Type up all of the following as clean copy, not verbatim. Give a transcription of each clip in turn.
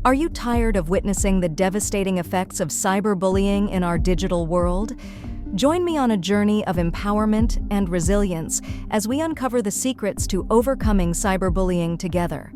Are you tired of witnessing the devastating effects of cyberbullying in our digital world? Join me on a journey of empowerment and resilience as we uncover the secrets to overcoming cyberbullying together.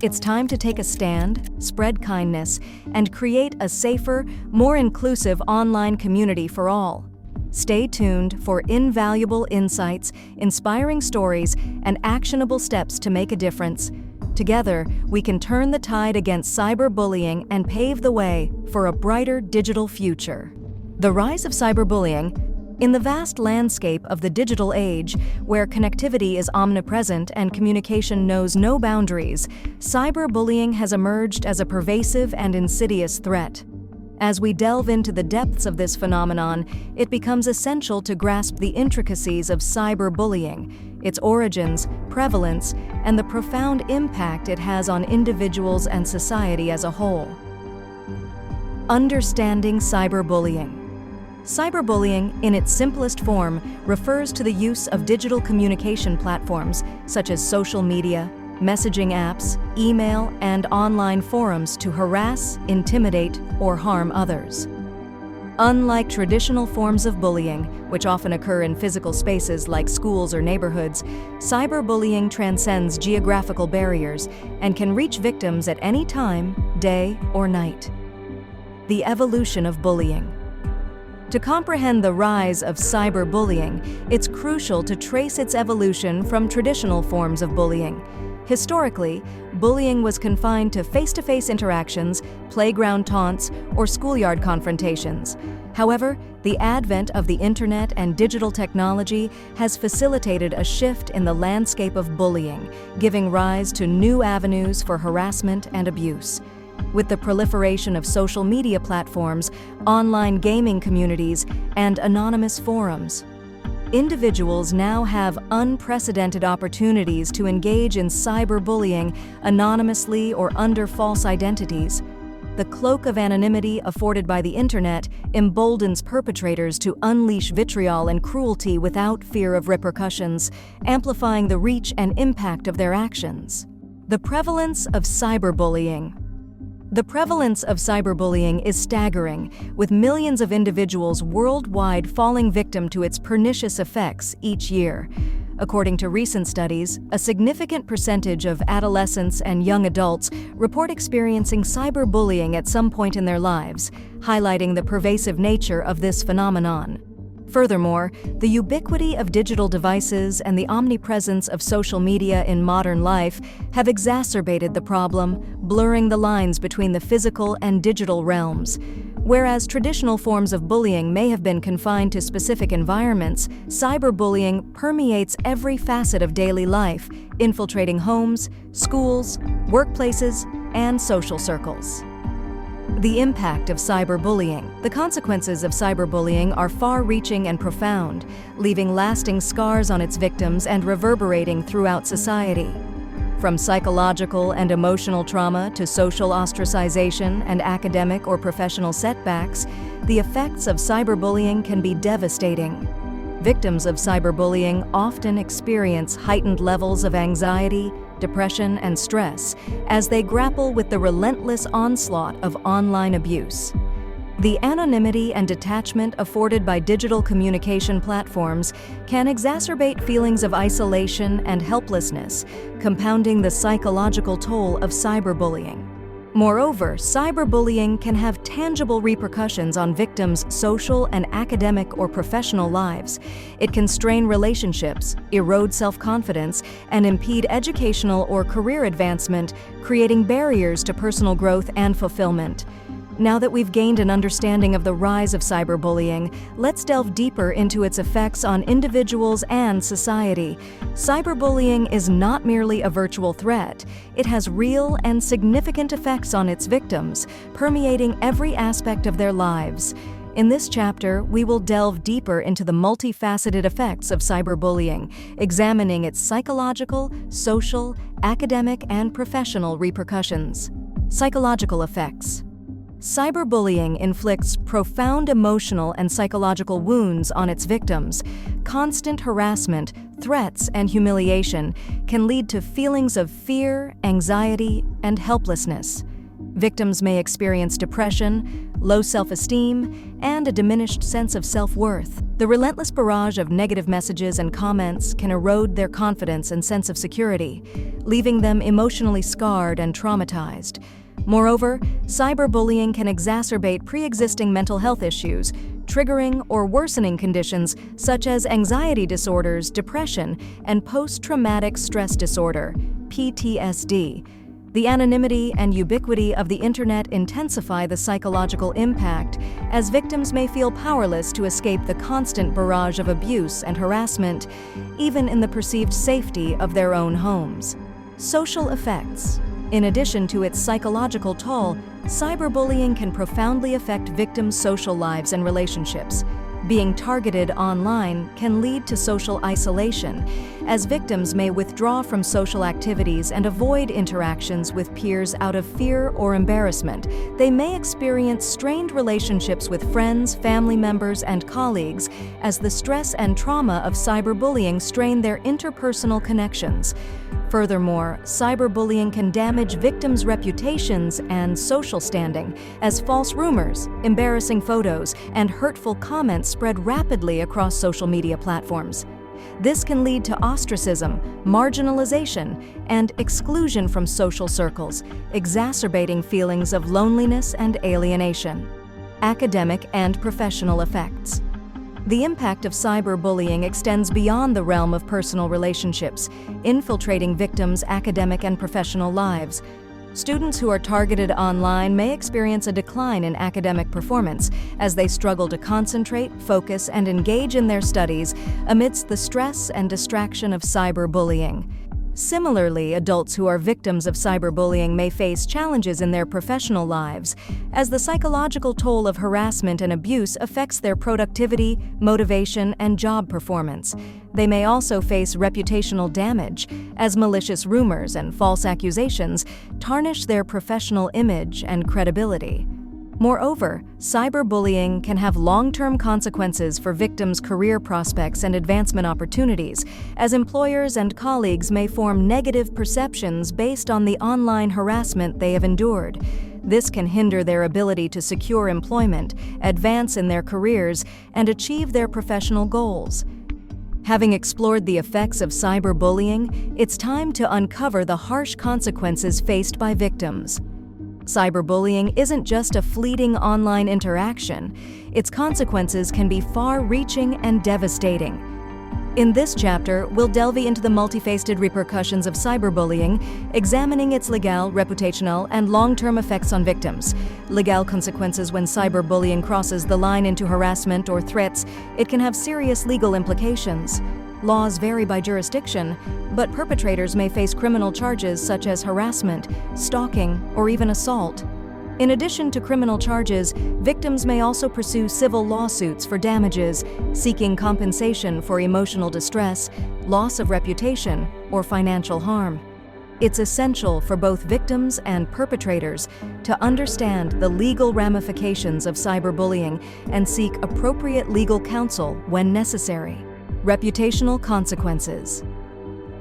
It's time to take a stand, spread kindness, and create a safer, more inclusive online community for all. Stay tuned for invaluable insights, inspiring stories, and actionable steps to make a difference. Together, we can turn the tide against cyberbullying and pave the way for a brighter digital future. The rise of cyberbullying. In the vast landscape of the digital age, where connectivity is omnipresent and communication knows no boundaries, cyberbullying has emerged as a pervasive and insidious threat. As we delve into the depths of this phenomenon, it becomes essential to grasp the intricacies of cyberbullying, its origins, prevalence, and the profound impact it has on individuals and society as a whole. Understanding cyberbullying. Cyberbullying, in its simplest form, refers to the use of digital communication platforms such as social media, messaging apps, email, and online forums to harass, intimidate, or harm others. Unlike traditional forms of bullying, which often occur in physical spaces like schools or neighborhoods, cyberbullying transcends geographical barriers and can reach victims at any time, day or night. The evolution of bullying. To comprehend the rise of cyberbullying, it's crucial to trace its evolution from traditional forms of bullying. Historically, bullying was confined to face-to-face interactions, playground taunts, or schoolyard confrontations. However, the advent of the internet and digital technology has facilitated a shift in the landscape of bullying, giving rise to new avenues for harassment and abuse. With the proliferation of social media platforms, online gaming communities, and anonymous forums, individuals now have unprecedented opportunities to engage in cyberbullying anonymously or under false identities. The cloak of anonymity afforded by the internet emboldens perpetrators to unleash vitriol and cruelty without fear of repercussions, amplifying the reach and impact of their actions. The prevalence of cyberbullying. The prevalence of cyberbullying is staggering, with millions of individuals worldwide falling victim to its pernicious effects each year. According to recent studies, a significant percentage of adolescents and young adults report experiencing cyberbullying at some point in their lives, highlighting the pervasive nature of this phenomenon. Furthermore, the ubiquity of digital devices and the omnipresence of social media in modern life have exacerbated the problem, blurring the lines between the physical and digital realms. Whereas traditional forms of bullying may have been confined to specific environments, cyberbullying permeates every facet of daily life, infiltrating homes, schools, workplaces, and social circles. The impact of cyberbullying. The consequences of cyberbullying are far-reaching and profound, leaving lasting scars on its victims and reverberating throughout society. From psychological and emotional trauma to social ostracization and academic or professional setbacks, the effects of cyberbullying can be devastating. Victims of cyberbullying often experience heightened levels of anxiety, depression, and stress as they grapple with the relentless onslaught of online abuse. The anonymity and detachment afforded by digital communication platforms can exacerbate feelings of isolation and helplessness, compounding the psychological toll of cyberbullying. Moreover, cyberbullying can have tangible repercussions on victims' social and academic or professional lives. It can strain relationships, erode self-confidence, and impede educational or career advancement, creating barriers to personal growth and fulfillment. Now that we've gained an understanding of the rise of cyberbullying, let's delve deeper into its effects on individuals and society. Cyberbullying is not merely a virtual threat. It has real and significant effects on its victims, permeating every aspect of their lives. In this chapter, we will delve deeper into the multifaceted effects of cyberbullying, examining its psychological, social, academic, and professional repercussions. Psychological effects. Cyberbullying inflicts profound emotional and psychological wounds on its victims. Constant harassment, threats, and humiliation can lead to feelings of fear, anxiety, and helplessness. Victims may experience depression, low self-esteem, and a diminished sense of self-worth. The relentless barrage of negative messages and comments can erode their confidence and sense of security, leaving them emotionally scarred and traumatized. Moreover, cyberbullying can exacerbate pre-existing mental health issues, triggering or worsening conditions such as anxiety disorders, depression, and post-traumatic stress disorder, PTSD. The anonymity and ubiquity of the internet intensify the psychological impact, as victims may feel powerless to escape the constant barrage of abuse and harassment, even in the perceived safety of their own homes. Social effects. In addition to its psychological toll, cyberbullying can profoundly affect victims' social lives and relationships. Being targeted online can lead to social isolation, as victims may withdraw from social activities and avoid interactions with peers out of fear or embarrassment. They may experience strained relationships with friends, family members, and colleagues, as the stress and trauma of cyberbullying strain their interpersonal connections. Furthermore, cyberbullying can damage victims' reputations and social standing, as false rumors, embarrassing photos, and hurtful comments spread rapidly across social media platforms. This can lead to ostracism, marginalization, and exclusion from social circles, exacerbating feelings of loneliness and alienation. Academic and professional effects. The impact of cyberbullying extends beyond the realm of personal relationships, infiltrating victims' academic and professional lives. Students who are targeted online may experience a decline in academic performance as they struggle to concentrate, focus, and engage in their studies amidst the stress and distraction of cyberbullying. Similarly, adults who are victims of cyberbullying may face challenges in their professional lives, as the psychological toll of harassment and abuse affects their productivity, motivation, and job performance. They may also face reputational damage, as malicious rumors and false accusations tarnish their professional image and credibility. Moreover, cyberbullying can have long-term consequences for victims' career prospects and advancement opportunities, as employers and colleagues may form negative perceptions based on the online harassment they have endured. This can hinder their ability to secure employment, advance in their careers, and achieve their professional goals. Having explored the effects of cyberbullying, it's time to uncover the harsh consequences faced by victims. Cyberbullying isn't just a fleeting online interaction. Its consequences can be far-reaching and devastating. In this chapter, we'll delve into the multifaceted repercussions of cyberbullying, examining its legal, reputational, and long-term effects on victims. Legal consequences: when cyberbullying crosses the line into harassment or threats, it can have serious legal implications. Laws vary by jurisdiction, but perpetrators may face criminal charges such as harassment, stalking, or even assault. In addition to criminal charges, victims may also pursue civil lawsuits for damages, seeking compensation for emotional distress, loss of reputation, or financial harm. It's essential for both victims and perpetrators to understand the legal ramifications of cyberbullying and seek appropriate legal counsel when necessary. Reputational consequences.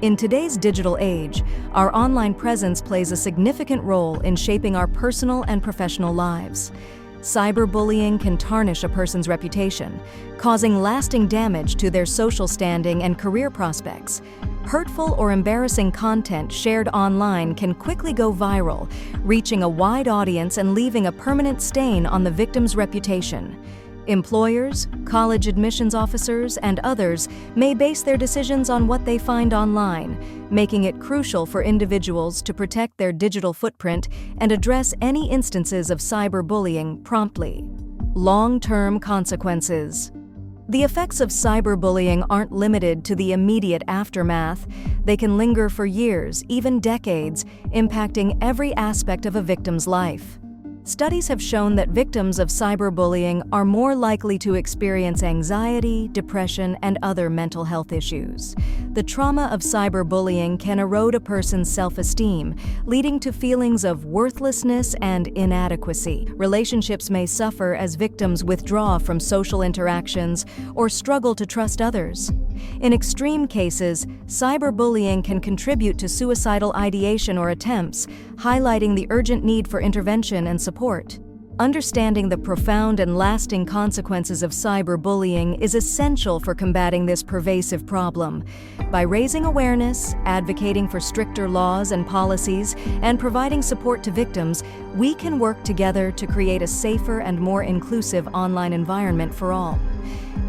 In today's digital age, our online presence plays a significant role in shaping our personal and professional lives. Cyberbullying can tarnish a person's reputation, causing lasting damage to their social standing and career prospects. Hurtful or embarrassing content shared online can quickly go viral, reaching a wide audience and leaving a permanent stain on the victim's reputation. Employers, college admissions officers, and others may base their decisions on what they find online, making it crucial for individuals to protect their digital footprint and address any instances of cyberbullying promptly. Long-term consequences. The effects of cyberbullying aren't limited to the immediate aftermath. They can linger for years, even decades, impacting every aspect of a victim's life. Studies have shown that victims of cyberbullying are more likely to experience anxiety, depression, and other mental health issues. The trauma of cyberbullying can erode a person's self-esteem, leading to feelings of worthlessness and inadequacy. Relationships may suffer as victims withdraw from social interactions or struggle to trust others. In extreme cases, cyberbullying can contribute to suicidal ideation or attempts, highlighting the urgent need for intervention and support. Understanding the profound and lasting consequences of cyberbullying is essential for combating this pervasive problem. By raising awareness, advocating for stricter laws and policies, and providing support to victims, we can work together to create a safer and more inclusive online environment for all.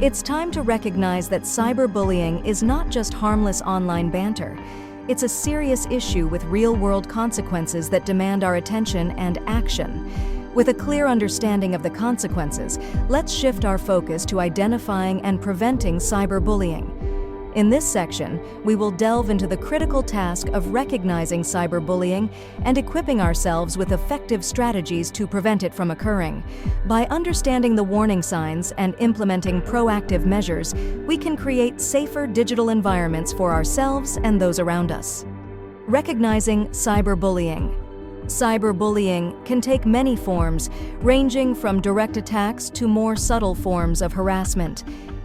It's time to recognize that cyberbullying is not just harmless online banter. It's a serious issue with real-world consequences that demand our attention and action. With a clear understanding of the consequences, let's shift our focus to identifying and preventing cyberbullying. In this section, we will delve into the critical task of recognizing cyberbullying and equipping ourselves with effective strategies to prevent it from occurring. By understanding the warning signs and implementing proactive measures, we can create safer digital environments for ourselves and those around us. Recognizing cyberbullying. Cyberbullying can take many forms, ranging from direct attacks to more subtle forms of harassment.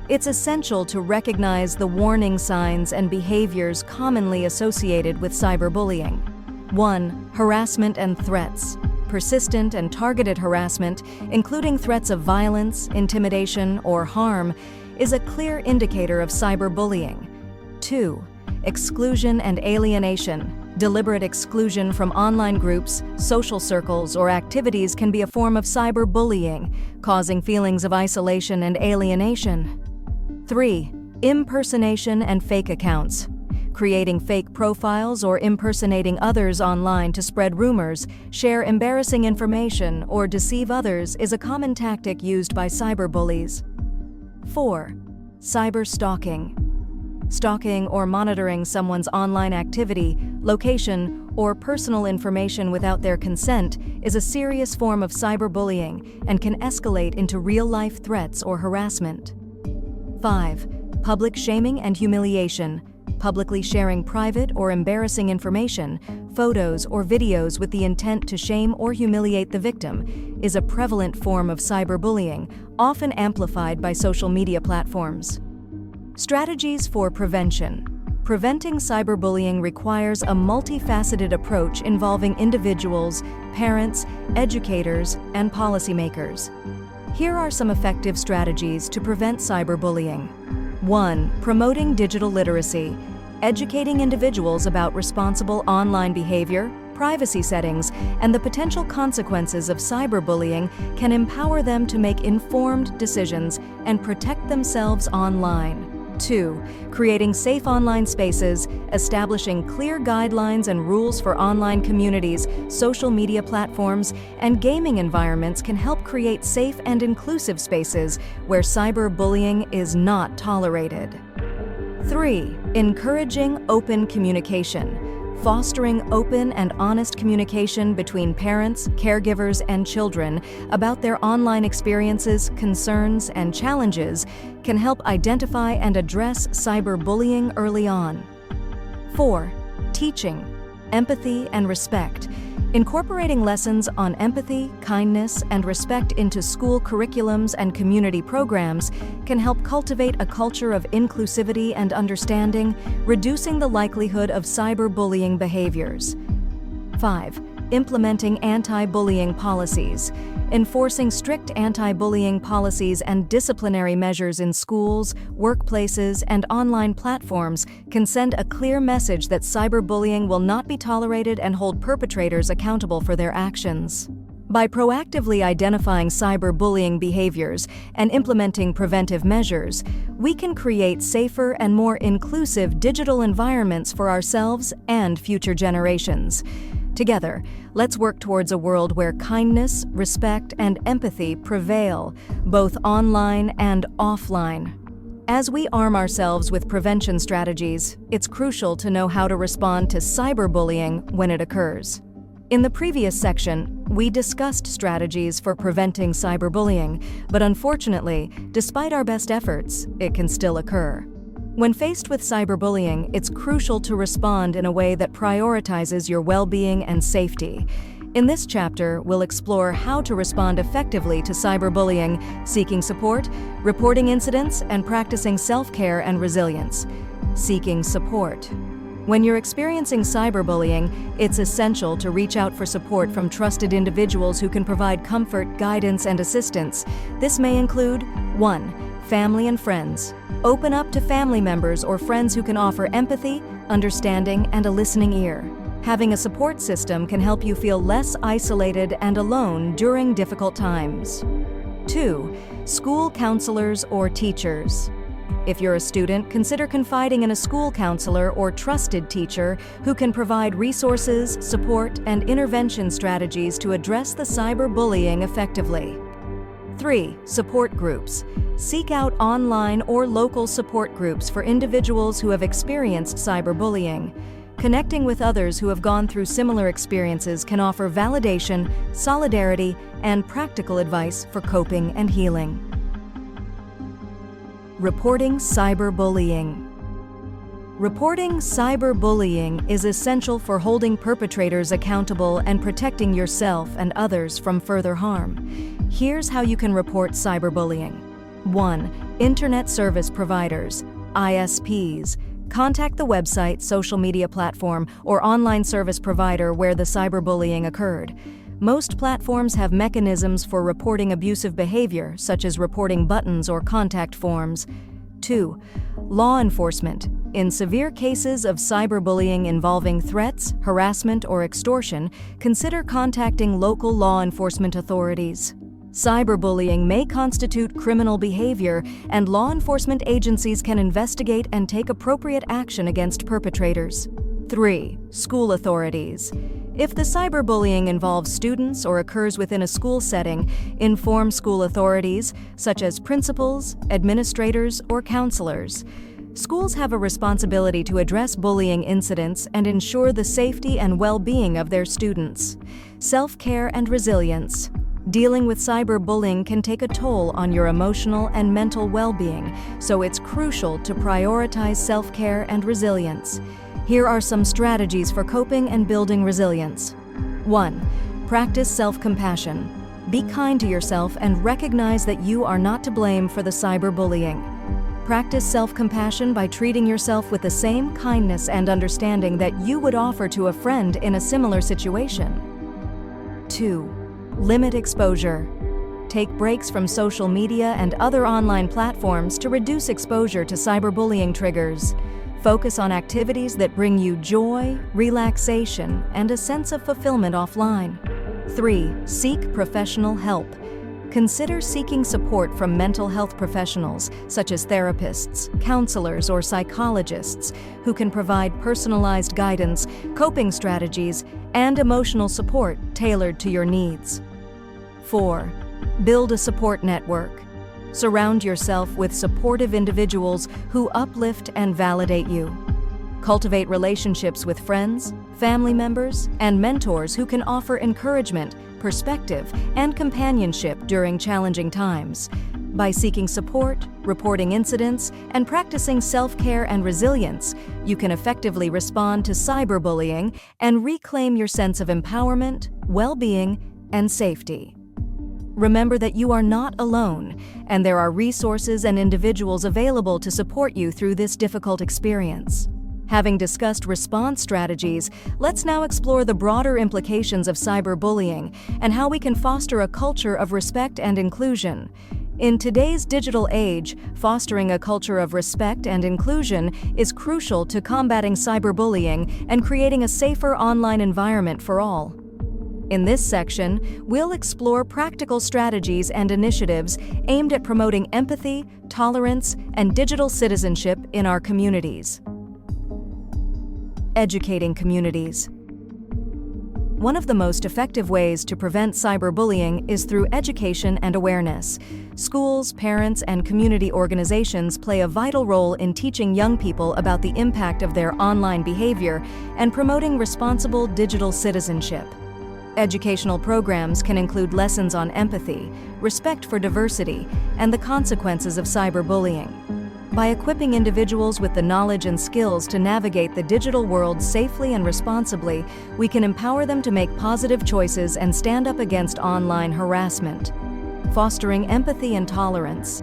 It's essential to recognize the warning signs and behaviors commonly associated with cyberbullying. 1. Harassment and threats. Persistent and targeted harassment, including threats of violence, intimidation, or harm, is a clear indicator of cyberbullying. 2. Exclusion and alienation. Deliberate exclusion from online groups, social circles, or activities can be a form of cyberbullying, causing feelings of isolation and alienation. 3. Impersonation and fake accounts. Creating fake profiles or impersonating others online to spread rumors, share embarrassing information, or deceive others is a common tactic used by cyberbullies. 4. Cyberstalking. Stalking or monitoring someone's online activity, location, or personal information without their consent is a serious form of cyberbullying and can escalate into real-life threats or harassment. 5. Public shaming and humiliation. Publicly sharing private or embarrassing information, photos, or videos with the intent to shame or humiliate the victim is a prevalent form of cyberbullying, often amplified by social media platforms. Strategies for prevention. Preventing cyberbullying requires a multifaceted approach involving individuals, parents, educators, and policymakers. Here are some effective strategies to prevent cyberbullying. 1. Promoting digital literacy. Educating individuals about responsible online behavior, privacy settings, and the potential consequences of cyberbullying can empower them to make informed decisions and protect themselves online. 2. Creating safe online spaces, establishing clear guidelines and rules for online communities, social media platforms, and gaming environments can help create safe and inclusive spaces where cyberbullying is not tolerated. 3. Encouraging open communication. Fostering open and honest communication between parents, caregivers, and children about their online experiences, concerns, and challenges can help identify and address cyberbullying early on. 4. Teaching empathy and respect. Incorporating lessons on empathy, kindness, and respect into school curriculums and community programs can help cultivate a culture of inclusivity and understanding, reducing the likelihood of cyberbullying behaviors. 5. Implementing anti-bullying policies. Enforcing strict anti-bullying policies and disciplinary measures in schools, workplaces, and online platforms can send a clear message that cyberbullying will not be tolerated and hold perpetrators accountable for their actions. By proactively identifying cyberbullying behaviors and implementing preventive measures, we can create safer and more inclusive digital environments for ourselves and future generations. Together, let's work towards a world where kindness, respect, and empathy prevail, both online and offline. As we arm ourselves with prevention strategies, it's crucial to know how to respond to cyberbullying when it occurs. In the previous section, we discussed strategies for preventing cyberbullying, but unfortunately, despite our best efforts, it can still occur. When faced with cyberbullying, it's crucial to respond in a way that prioritizes your well-being and safety. In this chapter, we'll explore how to respond effectively to cyberbullying, seeking support, reporting incidents, and practicing self-care and resilience. Seeking support. When you're experiencing cyberbullying, it's essential to reach out for support from trusted individuals who can provide comfort, guidance, and assistance. This may include 1. Family and friends. Open up to family members or friends who can offer empathy, understanding, and a listening ear. Having a support system can help you feel less isolated and alone during difficult times. 2. School counselors or teachers. If you're a student, consider confiding in a school counselor or trusted teacher who can provide resources, support, and intervention strategies to address the cyberbullying effectively. 3. Support groups. Seek out online or local support groups for individuals who have experienced cyberbullying. Connecting with others who have gone through similar experiences can offer validation, solidarity, and practical advice for coping and healing. Reporting cyberbullying. Reporting cyberbullying is essential for holding perpetrators accountable and protecting yourself and others from further harm. Here's how you can report cyberbullying. 1. Internet service providers, ISPs. Contact the website, social media platform, or online service provider where the cyberbullying occurred. Most platforms have mechanisms for reporting abusive behavior, such as reporting buttons or contact forms. 2. Law enforcement. In severe cases of cyberbullying involving threats, harassment, or extortion, consider contacting local law enforcement authorities. Cyberbullying may constitute criminal behavior, and law enforcement agencies can investigate and take appropriate action against perpetrators. 3. School authorities. If the cyberbullying involves students or occurs within a school setting, inform school authorities, such as principals, administrators, or counselors. Schools have a responsibility to address bullying incidents and ensure the safety and well-being of their students. Self-care and resilience. Dealing with cyberbullying can take a toll on your emotional and mental well-being, so it's crucial to prioritize self-care and resilience. Here are some strategies for coping and building resilience. 1. Practice self-compassion. Be kind to yourself and recognize that you are not to blame for the cyberbullying. Practice self-compassion by treating yourself with the same kindness and understanding that you would offer to a friend in a similar situation. 2. Limit exposure. Take breaks from social media and other online platforms to reduce exposure to cyberbullying triggers. Focus on activities that bring you joy, relaxation, and a sense of fulfillment offline. 3. Seek professional help. Consider seeking support from mental health professionals, such as therapists, counselors, or psychologists, who can provide personalized guidance, coping strategies, and emotional support tailored to your needs. 4. Build a support network. Surround yourself with supportive individuals who uplift and validate you. Cultivate relationships with friends, family members, and mentors who can offer encouragement, perspective, and companionship during challenging times. By seeking support, reporting incidents, and practicing self-care and resilience, you can effectively respond to cyberbullying and reclaim your sense of empowerment, well-being, and safety. Remember that you are not alone, and there are resources and individuals available to support you through this difficult experience. Having discussed response strategies, let's now explore the broader implications of cyberbullying and how we can foster a culture of respect and inclusion. In today's digital age, fostering a culture of respect and inclusion is crucial to combating cyberbullying and creating a safer online environment for all. In this section, we'll explore practical strategies and initiatives aimed at promoting empathy, tolerance, and digital citizenship in our communities. Educating communities. One of the most effective ways to prevent cyberbullying is through education and awareness. Schools, parents, and community organizations play a vital role in teaching young people about the impact of their online behavior and promoting responsible digital citizenship. Educational programs can include lessons on empathy, respect for diversity, and the consequences of cyberbullying. By equipping individuals with the knowledge and skills to navigate the digital world safely and responsibly, we can empower them to make positive choices and stand up against online harassment. Fostering empathy and tolerance.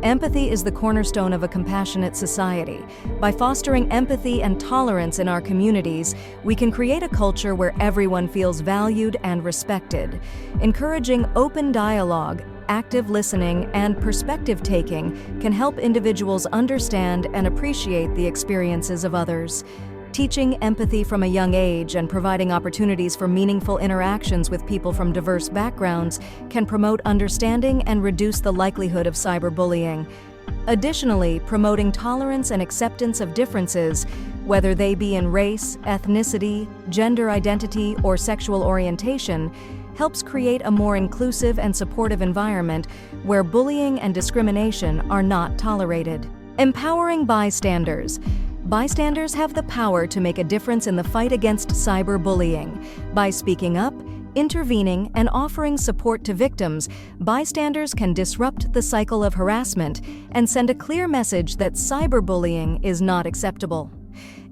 Empathy is the cornerstone of a compassionate society. By fostering empathy and tolerance in our communities, we can create a culture where everyone feels valued and respected. Encouraging open dialogue, active listening, and perspective-taking can help individuals understand and appreciate the experiences of others. Teaching empathy from a young age and providing opportunities for meaningful interactions with people from diverse backgrounds can promote understanding and reduce the likelihood of cyberbullying. Additionally, promoting tolerance and acceptance of differences, whether they be in race, ethnicity, gender identity, or sexual orientation, helps create a more inclusive and supportive environment where bullying and discrimination are not tolerated. Empowering bystanders. Bystanders have the power to make a difference in the fight against cyberbullying. By speaking up, intervening, and offering support to victims, bystanders can disrupt the cycle of harassment and send a clear message that cyberbullying is not acceptable.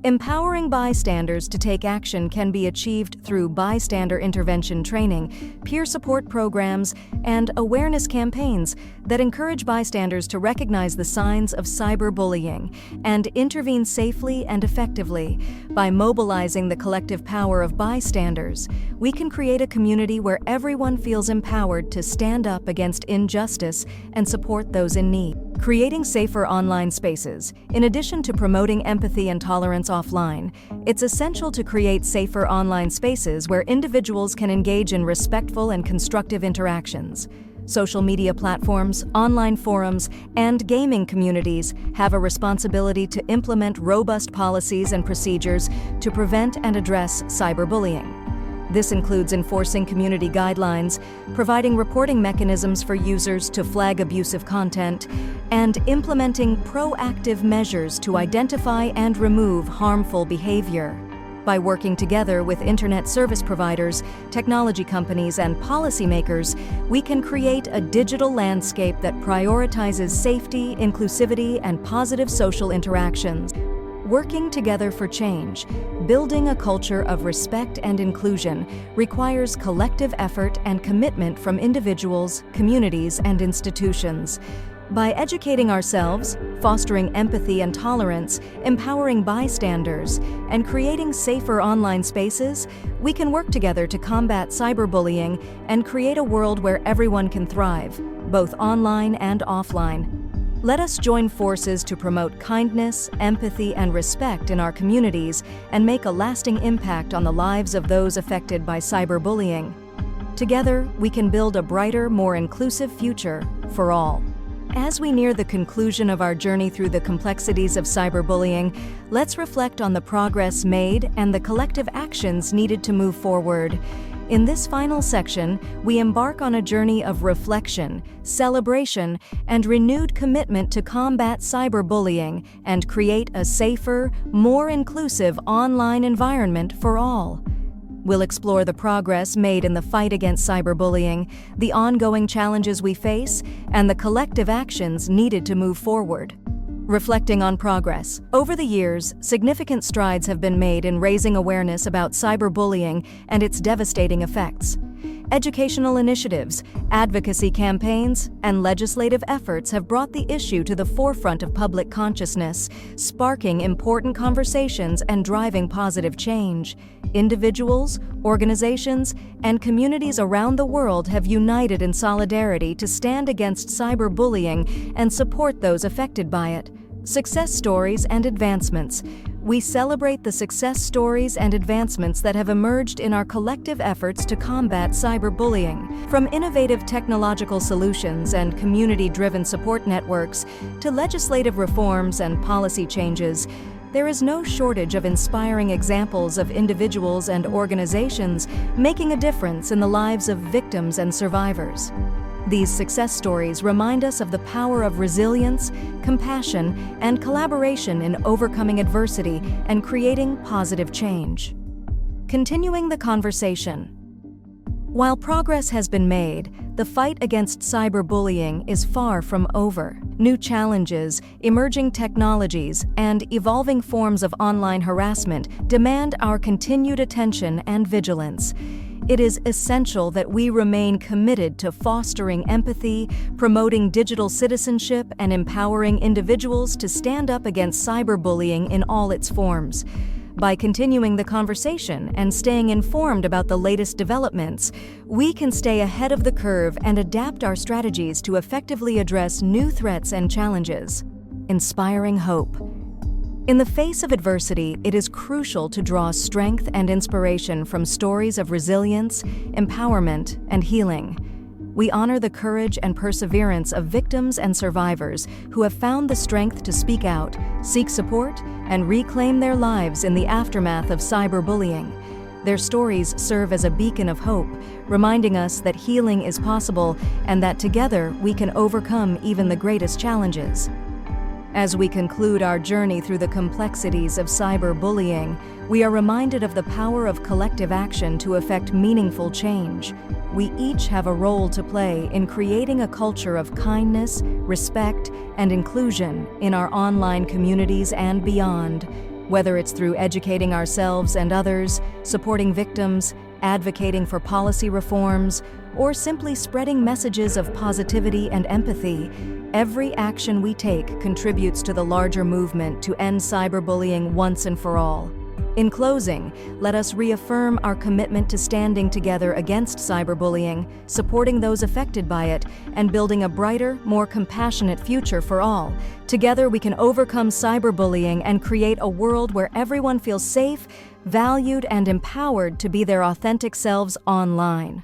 Empowering bystanders to take action can be achieved through bystander intervention training, peer support programs, and awareness campaigns that encourage bystanders to recognize the signs of cyberbullying and intervene safely and effectively. By mobilizing the collective power of bystanders, we can create a community where everyone feels empowered to stand up against injustice and support those in need. Creating safer online spaces. In addition to promoting empathy and tolerance offline, it's essential to create safer online spaces where individuals can engage in respectful and constructive interactions. Social media platforms, online forums, and gaming communities have a responsibility to implement robust policies and procedures to prevent and address cyberbullying. This includes enforcing community guidelines, providing reporting mechanisms for users to flag abusive content, and implementing proactive measures to identify and remove harmful behavior. By working together with internet service providers, technology companies, and policymakers, we can create a digital landscape that prioritizes safety, inclusivity, and positive social interactions. Working together for change, building a culture of respect and inclusion requires collective effort and commitment from individuals, communities, and institutions. By educating ourselves, fostering empathy and tolerance, empowering bystanders, and creating safer online spaces, we can work together to combat cyberbullying and create a world where everyone can thrive, both online and offline. Let us join forces to promote kindness, empathy, and respect in our communities and make a lasting impact on the lives of those affected by cyberbullying. Together, we can build a brighter, more inclusive future for all. As we near the conclusion of our journey through the complexities of cyberbullying, let's reflect on the progress made and the collective actions needed to move forward. In this final section, we embark on a journey of reflection, celebration, and renewed commitment to combat cyberbullying and create a safer, more inclusive online environment for all. We'll explore the progress made in the fight against cyberbullying, the ongoing challenges we face, and the collective actions needed to move forward. Reflecting on progress. Over the years, significant strides have been made in raising awareness about cyberbullying and its devastating effects. Educational initiatives, advocacy campaigns, and legislative efforts have brought the issue to the forefront of public consciousness, sparking important conversations and driving positive change. Individuals, organizations, and communities around the world have united in solidarity to stand against cyberbullying and support those affected by it. Success stories and advancements. We celebrate the success stories and advancements that have emerged in our collective efforts to combat cyberbullying. From innovative technological solutions and community-driven support networks to legislative reforms and policy changes, there is no shortage of inspiring examples of individuals and organizations making a difference in the lives of victims and survivors. These success stories remind us of the power of resilience, compassion, and collaboration in overcoming adversity and creating positive change. Continuing the conversation. While progress has been made, the fight against cyberbullying is far from over. New challenges, emerging technologies, and evolving forms of online harassment demand our continued attention and vigilance. It is essential that we remain committed to fostering empathy, promoting digital citizenship, and empowering individuals to stand up against cyberbullying in all its forms. By continuing the conversation and staying informed about the latest developments, we can stay ahead of the curve and adapt our strategies to effectively address new threats and challenges. Inspiring hope. In the face of adversity, it is crucial to draw strength and inspiration from stories of resilience, empowerment, and healing. We honor the courage and perseverance of victims and survivors who have found the strength to speak out, seek support, and reclaim their lives in the aftermath of cyberbullying. Their stories serve as a beacon of hope, reminding us that healing is possible and that together we can overcome even the greatest challenges. As we conclude our journey through the complexities of cyberbullying, we are reminded of the power of collective action to effect meaningful change. We each have a role to play in creating a culture of kindness, respect, and inclusion in our online communities and beyond. Whether it's through educating ourselves and others, supporting victims, advocating for policy reforms, or simply spreading messages of positivity and empathy, every action we take contributes to the larger movement to end cyberbullying once and for all. In closing, let us reaffirm our commitment to standing together against cyberbullying, supporting those affected by it, and building a brighter, more compassionate future for all. Together, we can overcome cyberbullying and create a world where everyone feels safe, valued, and empowered to be their authentic selves online.